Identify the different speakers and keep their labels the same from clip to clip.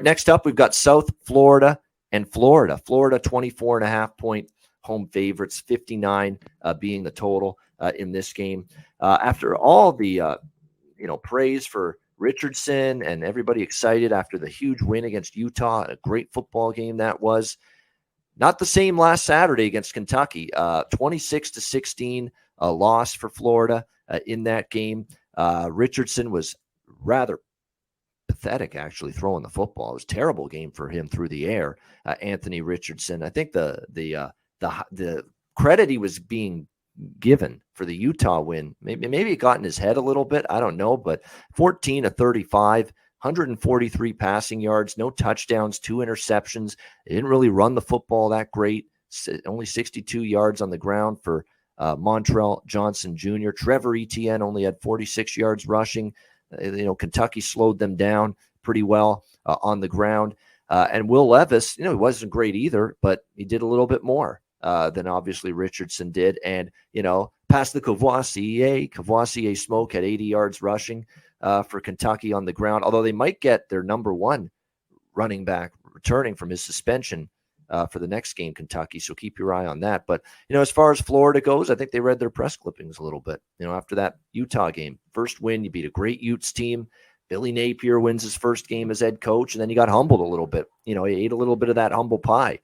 Speaker 1: next up, we've got South Florida and Florida. Florida, 24.5-point home favorites, 59 being the total in this game. After all the praise for Richardson and everybody excited after the huge win against Utah, a great football game that was. Not the same last Saturday against Kentucky. 26-16 loss for Florida in that game. Richardson was rather pathetic, actually, throwing the football. It was a terrible game for him through the air. Anthony Richardson. I think the credit he was being given for the Utah win, maybe it got in his head a little bit. I don't know, but 14-35. 143 passing yards, no touchdowns, 2 interceptions. They didn't really run the football that great. Only 62 yards on the ground for Montrell Johnson Jr. Trevor Etienne only had 46 yards rushing. Kentucky slowed them down pretty well on the ground. And Will Levis, he wasn't great either, but he did a little bit more than obviously Richardson did. And, past the Cavoisier smoke had 80 yards rushing for Kentucky on the ground, although they might get their number one running back returning from his suspension for the next game, Kentucky. So keep your eye on that. But, as far as Florida goes, I think they read their press clippings a little bit, after that Utah game. First win, you beat a great Utes team. Billy Napier wins his first game as head coach, and then he got humbled a little bit. He ate a little bit of that humble pie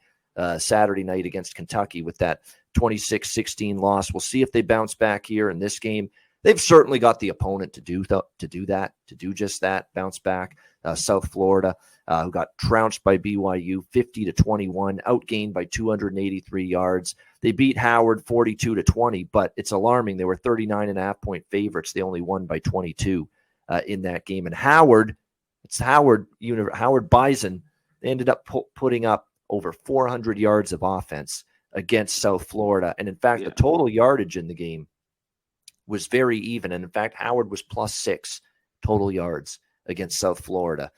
Speaker 1: Saturday night against Kentucky with that 26-16 loss. We'll see if they bounce back here in this game. They've certainly got the opponent to do just that, bounce back. South Florida, who got trounced by BYU 50-21, outgained by 283 yards. They beat Howard 42-20, but it's alarming. They were 39.5-point favorites. They only won by 22 in that game. And Howard Bison, they ended up putting up over 400 yards of offense against South Florida. And in fact, the total yardage in the game was very even. And in fact, Howard was +6 total yards against South Florida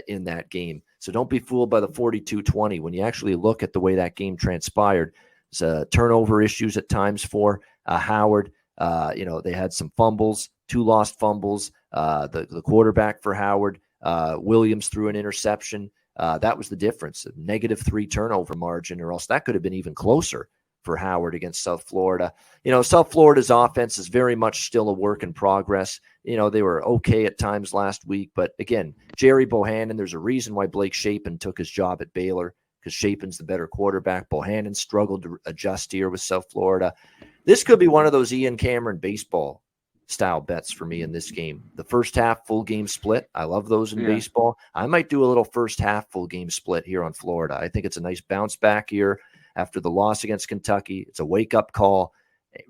Speaker 1: in that game. So don't be fooled by the 42-20. When you actually look at the way that game transpired, it's turnover issues at times for Howard. They had some fumbles, 2 lost fumbles. The quarterback for Howard, Williams, threw an interception. That was the difference, a -3 turnover margin, or else that could have been even closer for Howard against South Florida. South Florida's offense is very much still a work in progress. They were okay at times last week, but again, Jerry Bohannon, there's a reason why Blake Shapen took his job at Baylor, because Shapen's the better quarterback. Bohannon struggled to adjust here with South Florida. This could be one of those Ian Cameron baseball style bets for me in this game. The first half full game split. I love those in baseball. I might do a little first half full game split here on Florida. I think it's a nice bounce back here after the loss against Kentucky. It's a wake up call.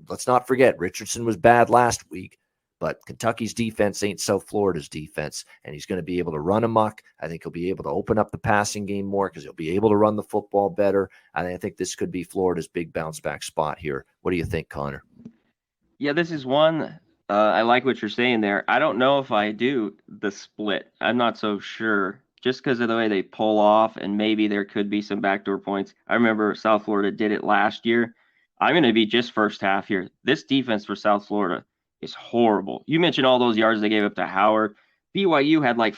Speaker 1: Let's not forget Richardson was bad last week, but Kentucky's defense ain't South Florida's defense, and he's going to be able to run amok. I think he'll be able to open up the passing game more because he'll be able to run the football better. And I think this could be Florida's big bounce back spot here. What do you think, Conor?
Speaker 2: Yeah, this is one. I like what you're saying there. I don't know if I do the split. I'm not so sure, just because of the way they pull off, and maybe there could be some backdoor points. I remember South Florida did it last year. I'm going to be just first half here. This defense for South Florida is horrible. You mentioned all those yards they gave up to Howard. BYU had like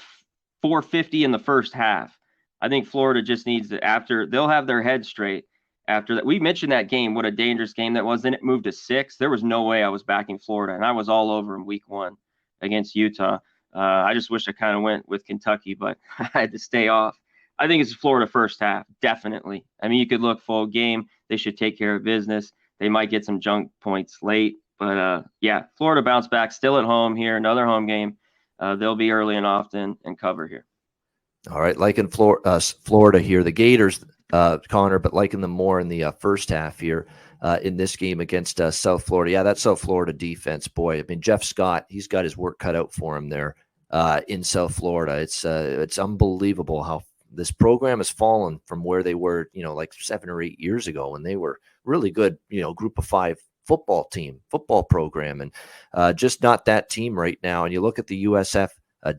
Speaker 2: 450 in the first half. I think Florida just needs to, they'll have their head straight. After that, we mentioned that game, what a dangerous game that was. Then it moved to 6. There was no way I was backing Florida, and I was all over in week 1 against Utah. I just wish I kind of went with Kentucky, but I had to stay off. I think it's Florida first half, definitely. I mean, you could look full game. They should take care of business. They might get some junk points late, but Florida bounce back, still at home here, another home game. They'll be early and often and cover here.
Speaker 1: All right, like in Florida here, the Gators, Conor, but liking them more in the first half here in this game against South Florida. Yeah, that South Florida defense, boy. I mean, Jeff Scott, he's got his work cut out for him there in South Florida. It's unbelievable how this program has fallen from where they were, like 7 or 8 years ago when they were really good, group of 5 football program, and just not that team right now. And you look at the USF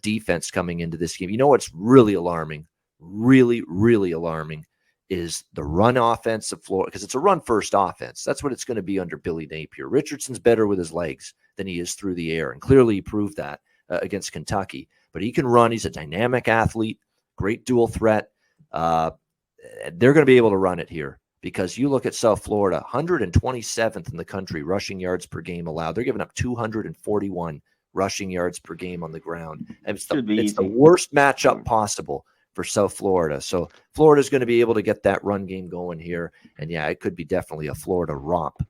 Speaker 1: defense coming into this game. What's really alarming, really, really alarming, is the run offense of Florida, because it's a run-first offense. That's what it's going to be under Billy Napier. Richardson's better with his legs than he is through the air, and clearly he proved that against Kentucky. But he can run. He's a dynamic athlete, great dual threat. They're going to be able to run it here because you look at South Florida, 127th in the country rushing yards per game allowed. They're giving up 241 rushing yards per game on the ground. And it's the worst matchup possible for South Florida. So Florida's going to be able to get that run game going here. And yeah, it could be definitely a Florida romp